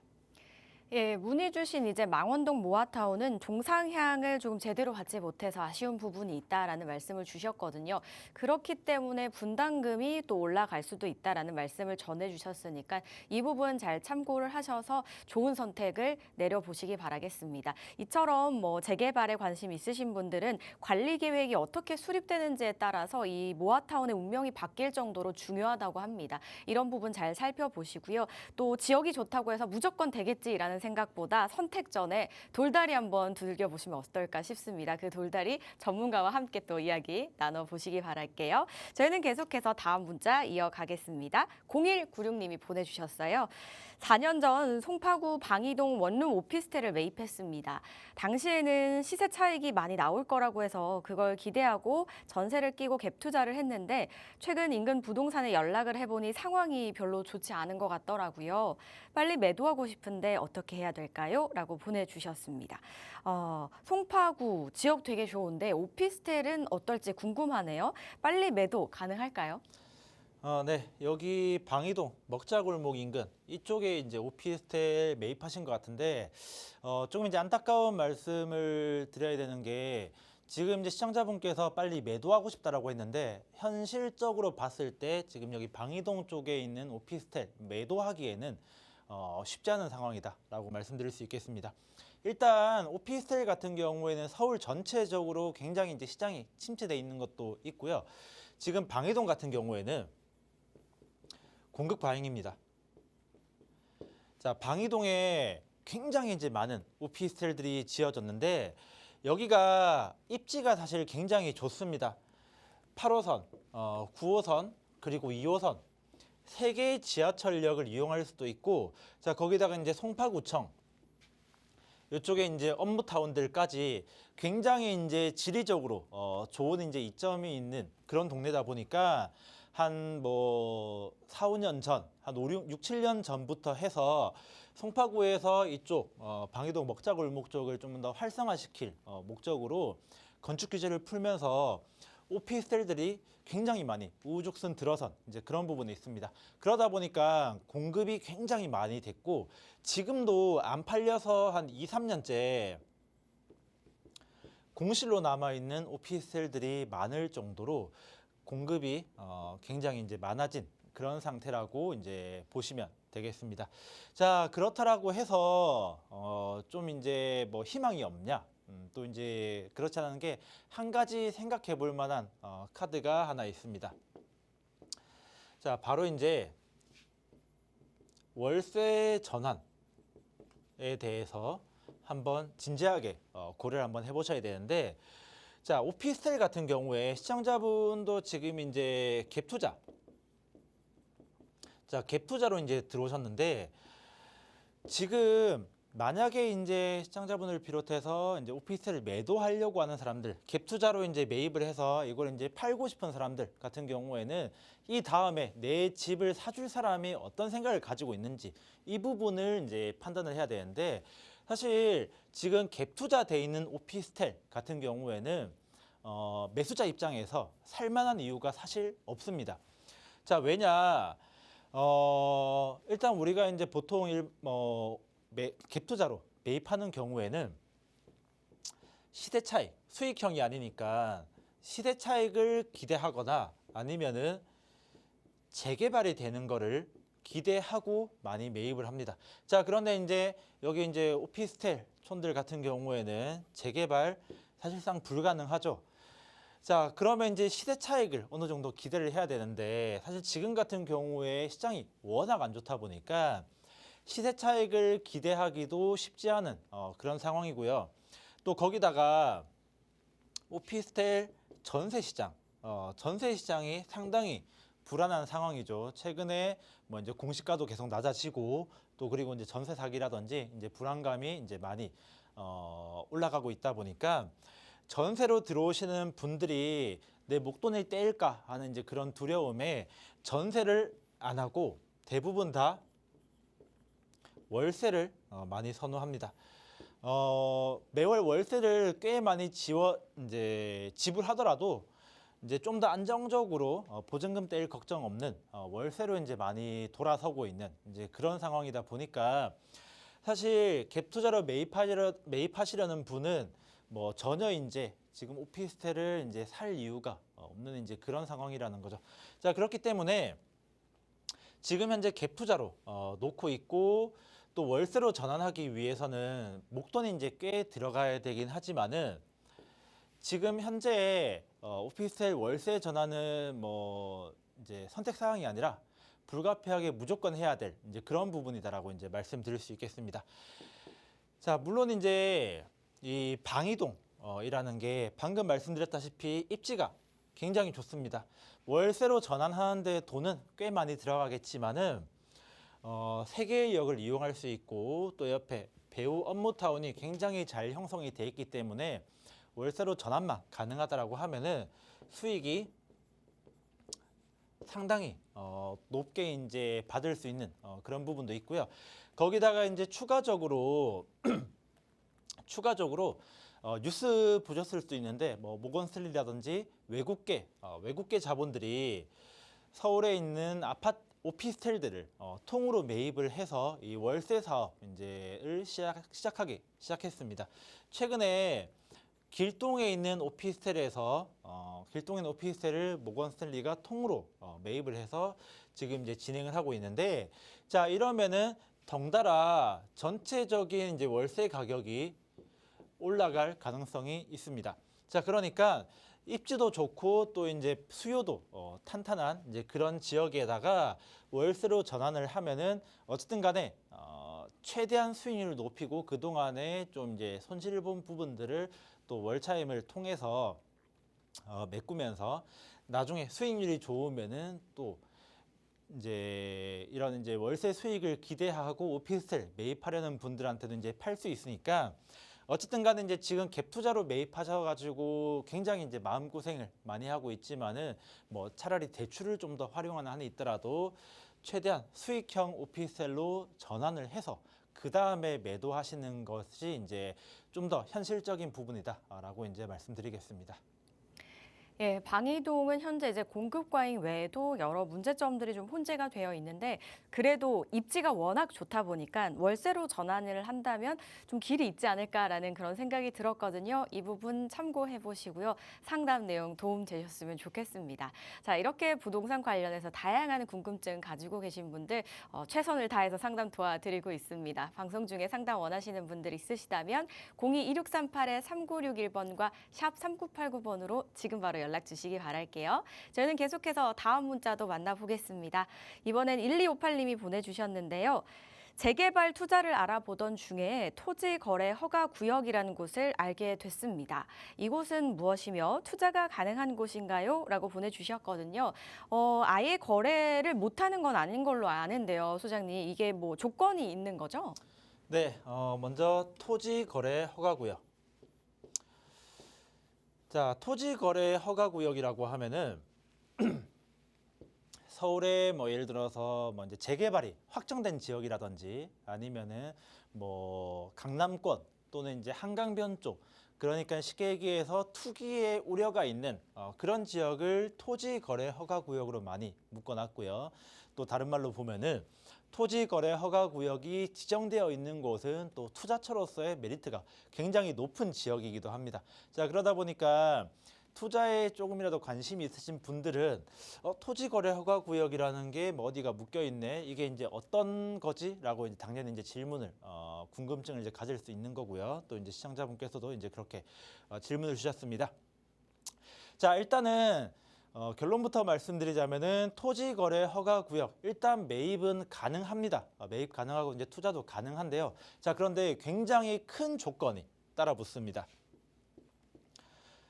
예, 문의 주신 이제 망원동 모아타운은 종상향을 조금 제대로 받지 못해서 아쉬운 부분이 있다라는 말씀을 주셨거든요. 그렇기 때문에 분담금이 또 올라갈 수도 있다라는 말씀을 전해주셨으니까 이 부분 잘 참고를 하셔서 좋은 선택을 내려보시기 바라겠습니다. 이처럼 뭐 재개발에 관심 있으신 분들은 관리 계획이 어떻게 수립되는지에 따라서 이 모아타운의 운명이 바뀔 정도로 중요하다고 합니다. 이런 부분 잘 살펴보시고요. 또 지역이 좋다고 해서 무조건 되겠지라는 생각보다 선택 전에 돌다리 한번 두들겨 보시면 어떨까 싶습니다. 그 돌다리 전문가와 함께 또 이야기 나눠보시기 바랄게요. 저희는 계속해서 다음 문자 이어가겠습니다. 0196님이 보내주셨어요. 4년 전 송파구 방이동 원룸 오피스텔을 매입했습니다. 당시에는 시세 차익이 많이 나올 거라고 해서 그걸 기대하고 전세를 끼고 갭 투자를 했는데 최근 인근 부동산에 연락을 해보니 상황이 별로 좋지 않은 것 같더라고요. 빨리 매도하고 싶은데 어떻게 해야 될까요? 라고 보내주셨습니다. 송파구 지역 되게 좋은데 오피스텔은 어떨지 궁금하네요. 빨리 매도 가능할까요? 네, 여기 방이동 먹자골목 인근 이쪽에 이제 오피스텔 매입하신 것 같은데 조금 이제 안타까운 말씀을 드려야 되는 게 지금 이제 시청자분께서 빨리 매도하고 싶다라고 했는데 현실적으로 봤을 때 지금 여기 방이동 쪽에 있는 오피스텔 매도하기에는 쉽지 않은 상황이다라고 말씀드릴 수 있겠습니다. 일단 오피스텔 같은 경우에는 서울 전체적으로 굉장히 이제 시장이 침체돼 있는 것도 있고요. 지금 방이동 같은 경우에는 공급 과잉입니다. 자, 방이동에 굉장히 이제 많은 오피스텔들이 지어졌는데 여기가 입지가 사실 굉장히 좋습니다. 8호선, 9호선, 그리고 2호선 세 개의 지하철역을 이용할 수도 있고, 자, 거기다가 이제 송파구청 이쪽에 이제 업무타운들까지 굉장히 이제 지리적으로 좋은 이제 이점이 있는 그런 동네다 보니까 한 뭐 4, 5년 전, 한 5, 6, 7년 전부터 해서 송파구에서 이쪽 방이동 먹자골목 쪽을 좀 더 활성화시킬 목적으로 건축 규제를 풀면서 오피스텔들이 굉장히 많이 우후죽순 들어선 이제 그런 부분이 있습니다. 그러다 보니까 공급이 굉장히 많이 됐고 지금도 안 팔려서 한 2, 3년째 공실로 남아 있는 오피스텔들이 많을 정도로 공급이 굉장히 이제 많아진 그런 상태라고 이제 보시면 되겠습니다. 자, 그렇다라고 해서 좀 이제 뭐 희망이 없냐? 또 이제 그렇지 않은 게 한 가지 생각해 볼 만한 카드가 하나 있습니다. 자, 바로 이제 월세 전환에 대해서 한번 진지하게 고려를 한번 해보셔야 되는데, 자, 오피스텔 같은 경우에 시청자분도 지금 이제 갭 투자, 자, 갭 투자로 이제 들어오셨는데 지금 만약에 이제 시청자분을 비롯해서 이제 오피스텔을 매도하려고 하는 사람들, 갭 투자로 이제 매입을 해서 이걸 이제 팔고 싶은 사람들 같은 경우에는 이 다음에 내 집을 사줄 사람이 어떤 생각을 가지고 있는지 이 부분을 이제 판단을 해야 되는데, 사실 지금 갭 투자돼 있는 오피스텔 같은 경우에는 매수자 입장에서 살만한 이유가 사실 없습니다. 자, 왜냐? 일단 우리가 이제 보통 갭 투자로 매입하는 경우에는 시세 차익, 수익형이 아니니까 시세 차익을 기대하거나 아니면은 재개발이 되는 거를 기대하고 많이 매입을 합니다. 자, 그런데 이제 여기 이제 오피스텔 촌들 같은 경우에는 재개발 사실상 불가능하죠. 자, 그러면 이제 시세 차익을 어느 정도 기대를 해야 되는데 사실 지금 같은 경우에 시장이 워낙 안 좋다 보니까 시세 차익을 기대하기도 쉽지 않은 그런 상황이고요. 또 거기다가 오피스텔 전세 시장, 전세 시장이 상당히 불안한 상황이죠. 최근에 뭐 이제 공시가도 계속 낮아지고 또 그리고 이제 전세 사기라든지 이제 불안감이 이제 많이 올라가고 있다 보니까 전세로 들어오시는 분들이 내 목돈을 떼일까 하는 이제 그런 두려움에 전세를 안 하고 대부분 다 월세를 많이 선호합니다. 매월 월세를 꽤 많이 이제 지불하더라도 이제 좀 더 안정적으로 보증금 떼일 걱정 없는 월세로 이제 많이 돌아서고 있는 이제 그런 상황이다 보니까 사실 갭 투자로 매입하시려는 분은 뭐 전혀 이제 지금 오피스텔을 이제 살 이유가 없는 이제 그런 상황이라는 거죠. 자, 그렇기 때문에 지금 현재 갭 투자로 놓고 있고 또 월세로 전환하기 위해서는 목돈이 이제 꽤 들어가야 되긴 하지만은 지금 현재 오피스텔 월세 전환은 뭐 이제 선택 사항이 아니라 불가피하게 무조건 해야 될 이제 그런 부분이다라고 이제 말씀드릴 수 있겠습니다. 자, 물론 이제 이 방이동이라는 게 방금 말씀드렸다시피 입지가 굉장히 좋습니다. 월세로 전환하는데 돈은 꽤 많이 들어가겠지만은 세 개의 역을 이용할 수 있고 또 옆에 배우 업무타운이 굉장히 잘 형성이 돼 있기 때문에 월세로 전환만 가능하다라고 하면은 수익이 상당히 높게 이제 받을 수 있는 그런 부분도 있고요. 거기다가 이제 추가적으로 뉴스 보셨을 수도 있는데 뭐 모건스탠리라든지 외국계 자본들이 서울에 있는 오피스텔들을 통으로 매입을 해서 이 월세 사업 이제를 시작했습니다. 최근에 길동에 있는 오피스텔을 모건스탠리가 통으로 매입을 해서 지금 이제 진행을 하고 있는데, 자, 이러면은 덩달아 전체적인 이제 월세 가격이 올라갈 가능성이 있습니다. 자, 그러니까 입지도 좋고 또 이제 수요도 탄탄한 이제 그런 지역에다가 월세로 전환을 하면은 어쨌든 간에 최대한 수익률을 높이고 그동안에 좀 이제 손실을 본 부분들을 또 월차임을 통해서 메꾸면서 나중에 수익률이 좋으면은 또 이제 이런 이제 월세 수익을 기대하고 오피스텔 매입하려는 분들한테도 이제 팔 수 있으니까 어쨌든 간에 이제 지금 갭 투자로 매입하셔가지고 굉장히 이제 마음고생을 많이 하고 있지만은 뭐 차라리 대출을 좀 더 활용하는 한이 있더라도 최대한 수익형 오피스텔로 전환을 해서 그 다음에 매도하시는 것이 이제 좀 더 현실적인 부분이다라고 이제 말씀드리겠습니다. 예, 방이동은 현재 이제 공급 과잉 외에도 여러 문제점들이 좀 혼재가 되어 있는데 그래도 입지가 워낙 좋다 보니까 월세로 전환을 한다면 좀 길이 있지 않을까라는 그런 생각이 들었거든요. 이 부분 참고해 보시고요. 상담 내용 도움 되셨으면 좋겠습니다. 자, 이렇게 부동산 관련해서 다양한 궁금증 가지고 계신 분들 최선을 다해서 상담 도와드리고 있습니다. 방송 중에 상담 원하시는 분들 있으시다면 02-2638-3961번과 샵 3989번으로 지금 바로 연락 주시기 바랄게요. 저희는 계속해서 다음 문자도 만나보겠습니다. 이번엔 1258님이 보내주셨는데요. 재개발 투자를 알아보던 중에 토지 거래 허가 구역이라는 곳을 알게 됐습니다. 이곳은 무엇이며 투자가 가능한 곳인가요? 라고 보내주셨거든요. 아예 거래를 못하는 건 아닌 걸로 아는데요. 소장님, 이게 뭐 조건이 있는 거죠? 네, 먼저 토지 거래 허가 구역. 자, 토지 거래 허가 구역이라고 하면은 서울에 뭐 예를 들어서 뭐 이제 재개발이 확정된 지역이라든지 아니면은 뭐 강남권 또는 이제 한강변 쪽, 그러니까 쉽게 얘기해서 투기의 우려가 있는 그런 지역을 토지 거래 허가 구역으로 많이 묶어놨고요. 또 다른 말로 보면은 토지 거래 허가 구역이 지정되어 있는 곳은 또 투자처로서의 메리트가 굉장히 높은 지역이기도 합니다. 자, 그러다 보니까 투자에 조금이라도 관심이 있으신 분들은 토지 거래 허가 구역이라는 게 뭐 어디가 묶여 있네, 이게 이제 어떤 거지라고 이제 당연히 이제 질문을 궁금증을 이제 가질 수 있는 거고요. 또 이제 시청자분께서도 이제 그렇게 질문을 주셨습니다. 자, 일단은 결론부터 말씀드리자면은 토지 거래 허가 구역 일단 매입은 가능합니다. 매입 가능하고 이제 투자도 가능한데요. 자, 그런데 굉장히 큰 조건이 따라 붙습니다.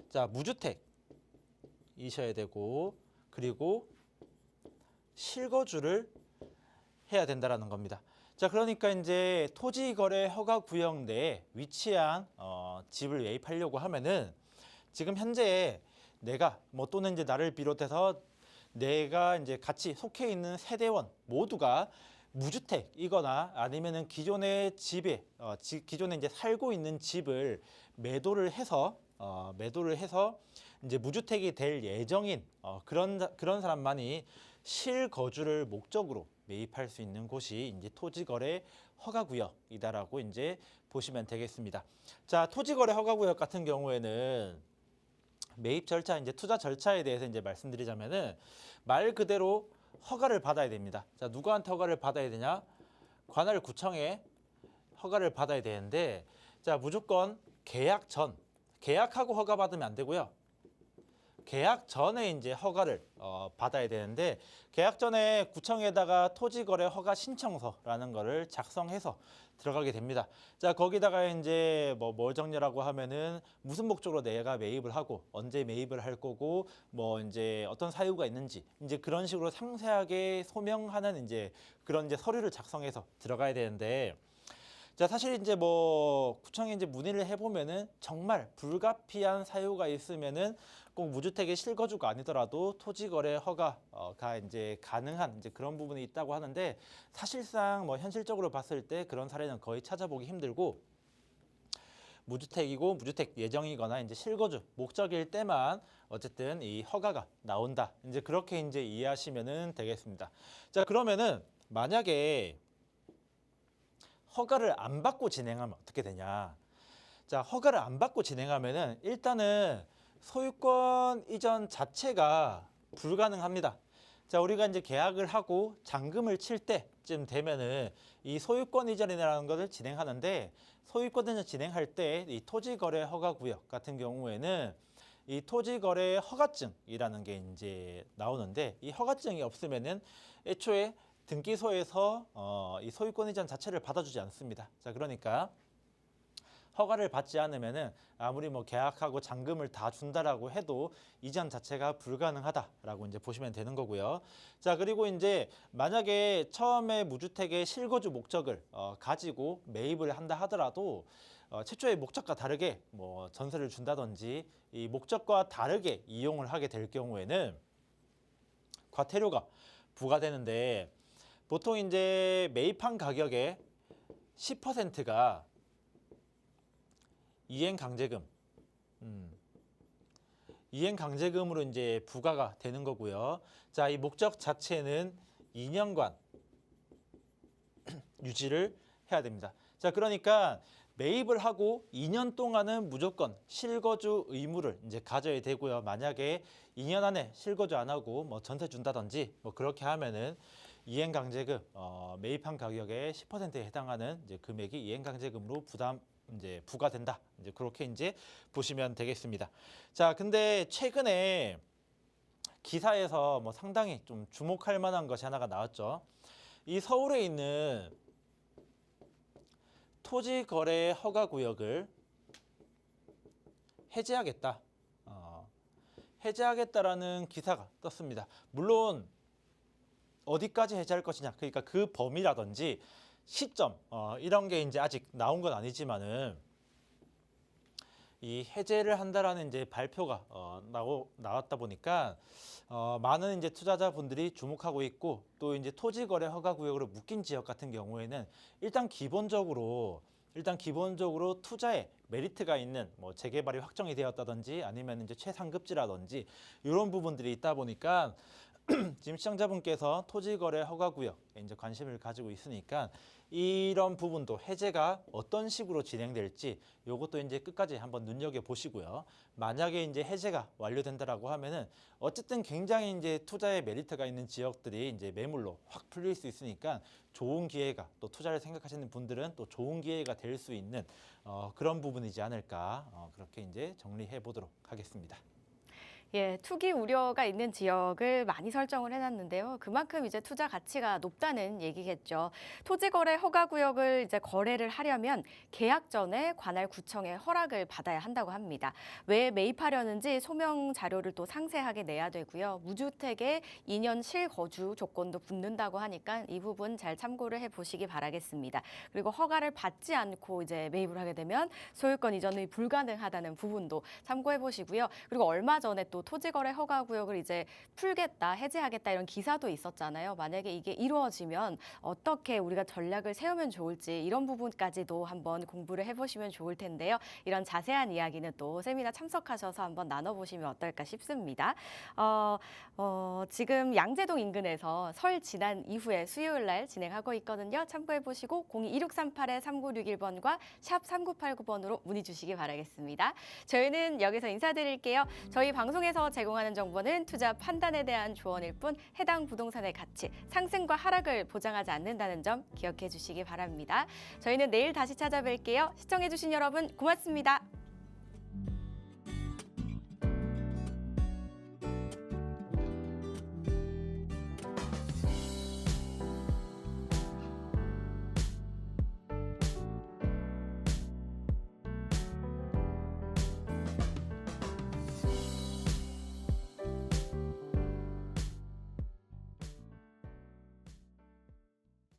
자, 무주택이셔야 되고 그리고 실거주를 해야 된다라는 겁니다. 자, 그러니까 이제 토지 거래 허가 구역 내에 위치한 집을 매입하려고 하면은 지금 현재 내가 뭐 또는 이제 나를 비롯해서 내가 이제 같이 속해 있는 세대원 모두가 무주택이거나 아니면은 기존의 집에 기존에 이제 살고 있는 집을 매도를 해서 이제 무주택이 될 예정인 그런 사람만이 실거주를 목적으로 매입할 수 있는 곳이 이제 토지거래 허가구역이다라고 이제 보시면 되겠습니다. 자, 토지거래 허가구역 같은 경우에는 매입 절차, 이제 투자 절차에 대해서 이제 말씀드리자면은 말 그대로 허가를 받아야 됩니다. 자, 누구한테 허가를 받아야 되냐? 관할구청에 허가를 받아야 되는데, 자, 무조건 계약 전, 계약하고 허가 받으면 안 되고요. 계약 전에 이제 허가를 받아야 되는데, 계약 전에 구청에다가 토지거래 허가 신청서라는 거를 작성해서 들어가게 됩니다. 자, 거기다가 이제 뭘 정리라고 하면은 무슨 목적으로 내가 매입을 하고 언제 매입을 할 거고 뭐 이제 어떤 사유가 있는지 이제 그런 식으로 상세하게 소명하는 이제 그런 이제 서류를 작성해서 들어가야 되는데, 자, 사실 이제 뭐 구청에 이제 문의를 해보면은 정말 불가피한 사유가 있으면은 꼭 무주택의 실거주가 아니더라도 토지거래 허가가 이제 가능한 이제 그런 부분이 있다고 하는데, 사실상 뭐 현실적으로 봤을 때 그런 사례는 거의 찾아보기 힘들고, 무주택이고 무주택 예정이거나 이제 실거주 목적일 때만 어쨌든 이 허가가 나온다. 이제 그렇게 이제 이해하시면은 되겠습니다. 자, 그러면은 만약에 허가를 안 받고 진행하면 어떻게 되냐? 자, 허가를 안 받고 진행하면은 일단은 소유권 이전 자체가 불가능합니다. 자, 우리가 이제 계약을 하고 잔금을 칠 때쯤 되면은 이 소유권 이전이라는 것을 진행하는데, 소유권 이전 진행할 때 이 토지거래 허가구역 같은 경우에는 이 토지거래 허가증이라는 게 이제 나오는데, 이 허가증이 없으면은 애초에 등기소에서 이 소유권 이전 자체를 받아주지 않습니다. 자, 그러니까 허가를 받지 않으면은 아무리 뭐 계약하고 잔금을 다 준다라고 해도 이전 자체가 불가능하다라고 이제 보시면 되는 거고요. 자, 그리고 이제 만약에 처음에 무주택의 실거주 목적을 가지고 매입을 한다 하더라도 최초의 목적과 다르게 뭐 전세를 준다든지 이 목적과 다르게 이용을 하게 될 경우에는 과태료가 부과되는데, 보통 이제 매입한 가격의 10%가 이행강제금, 이행강제금으로 이제 부과가 되는 거고요. 자, 이 목적 자체는 2년간 유지를 해야 됩니다. 자, 그러니까 매입을 하고 2년 동안은 무조건 실거주 의무를 이제 가져야 되고요. 만약에 2년 안에 실거주 안 하고 뭐 전세 준다든지 뭐 그렇게 하면은 이행강제금, 매입한 가격의 10%에 해당하는 이제 금액이 이행강제금으로 이제 부과된다. 이제 그렇게 이제 보시면 되겠습니다. 자, 근데 최근에 기사에서 뭐 상당히 좀 주목할 만한 것이 하나가 나왔죠. 이 서울에 있는 토지거래 허가구역을 해제하겠다. 해제하겠다라는 기사가 떴습니다. 물론 어디까지 해제할 것이냐, 그러니까 그 범위라든지 시점 이런 게 이제 아직 나온 건 아니지만은 이 해제를 한다라는 이제 발표가 나왔다 보니까 많은 이제 투자자분들이 주목하고 있고, 또 이제 토지거래 허가구역으로 묶인 지역 같은 경우에는 일단 기본적으로 투자에 메리트가 있는 뭐 재개발이 확정이 되었다든지 아니면 이제 최상급지라든지 이런 부분들이 있다 보니까 지금 시청자분께서 토지거래 허가구역에 이제 관심을 가지고 있으니까 이런 부분도 해제가 어떤 식으로 진행될지 요것도 이제 끝까지 한번 눈여겨 보시고요. 만약에 이제 해제가 완료된다라고 하면은 어쨌든 굉장히 이제 투자에 메리트가 있는 지역들이 이제 매물로 확 풀릴 수 있으니까 좋은 기회가, 또 투자를 생각하시는 분들은 또 좋은 기회가 될 수 있는 그런 부분이지 않을까, 그렇게 이제 정리해 보도록 하겠습니다. 예, 투기 우려가 있는 지역을 많이 설정을 해놨는데요. 그만큼 이제 투자 가치가 높다는 얘기겠죠. 토지거래 허가구역을 이제 거래를 하려면 계약 전에 관할구청의 허락을 받아야 한다고 합니다. 왜 매입하려는지 소명 자료를 또 상세하게 내야 되고요. 무주택의 2년 실거주 조건도 붙는다고 하니까 이 부분 잘 참고를 해보시기 바라겠습니다. 그리고 허가를 받지 않고 이제 매입을 하게 되면 소유권 이전이 불가능하다는 부분도 참고해 보시고요. 그리고 얼마 전에 또 또 토지거래 허가구역을 이제 풀겠다, 해제하겠다 이런 기사도 있었잖아요. 만약에 이게 이루어지면 어떻게 우리가 전략을 세우면 좋을지 이런 부분까지도 한번 공부를 해보시면 좋을 텐데요. 이런 자세한 이야기는 또 세미나 참석하셔서 한번 나눠보시면 어떨까 싶습니다. 지금 양재동 인근에서 설 지난 이후에 수요일 날 진행하고 있거든요. 참고해보시고 022638-3961번과 샵 3989번으로 문의 주시기 바라겠습니다. 저희는 여기서 인사드릴게요. 저희 방송에서 제공하는 정보는 투자 판단에 대한 조언일 뿐 해당 부동산의 가치, 상승과 하락을 보장하지 않는다는 점 기억해 주시기 바랍니다. 저희는 내일 다시 찾아뵐게요. 시청해주신 여러분 고맙습니다.